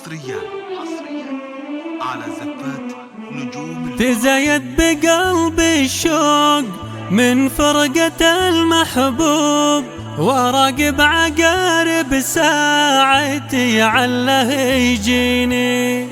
حصريا على زفات نجوم. تزايد بقلبي الشوق من فرقة المحبوب، وراقب عقارب ساعتي عله يجيني.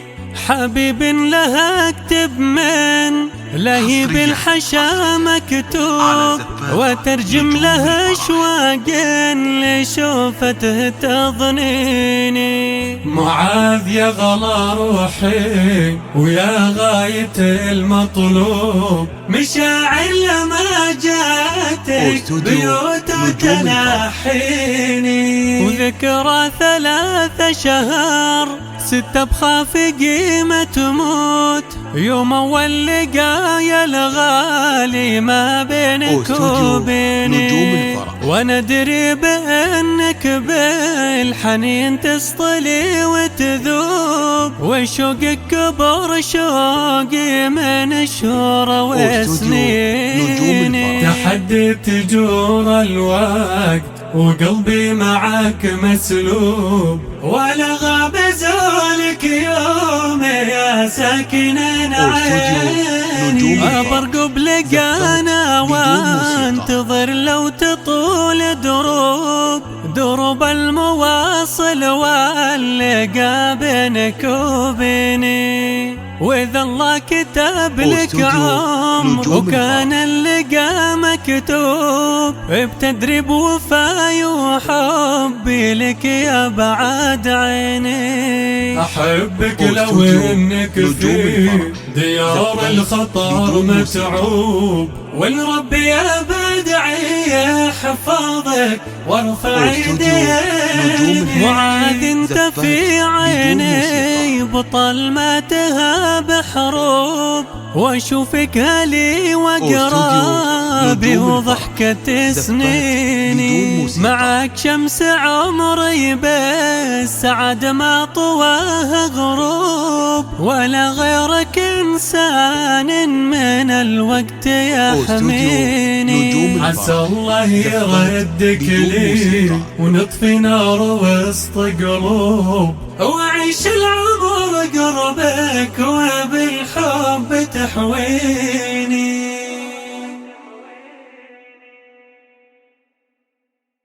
حبيب له اكتب من لهيب الحشا مكتوب، وترجم له اشواق لشوفته تضنيني. معاذ يا غلا روحي ويا غاية المطلوب، مشاعر لما جاتك بيوت تنحيني. وذكرى 3 شهر 6 بخاف قيمة تموت، يوم أول لقايا الغالي ما بينك وبيني. وندري بأنك بالحنين تسطلي وتذوب، وشوقك كبر شوقي من شهور وسنين. تحدي تجور الوقت وقلبي معاك مسلوب، ولا غاب زولك يوم يا ساكن عيني. برقب لقانا وانتظر لو تطول دروب المواصل واللقا بينك وبيني. وإذا الله كتب لك عمر وكان اللقا مكتوب، بتدريب وفاي وحبي لك يا بعد عيني. أحبك لو إنك في ديار الخطر متعوب، والربي يا بدعي يحفظك وارفع يديني. معاذ انت في عيني بطل ما تهاب حروب، واشوفك هلي وقرابي وضحكة سنيني. معك شمس عمري بس سعد ما طواه غروب، ولا غيرك انسان من الوقت يحميني. عسى الله يردك لي ونطفي نار وسط قلوب، وأعيش العمر قربك وبالحب تحوي.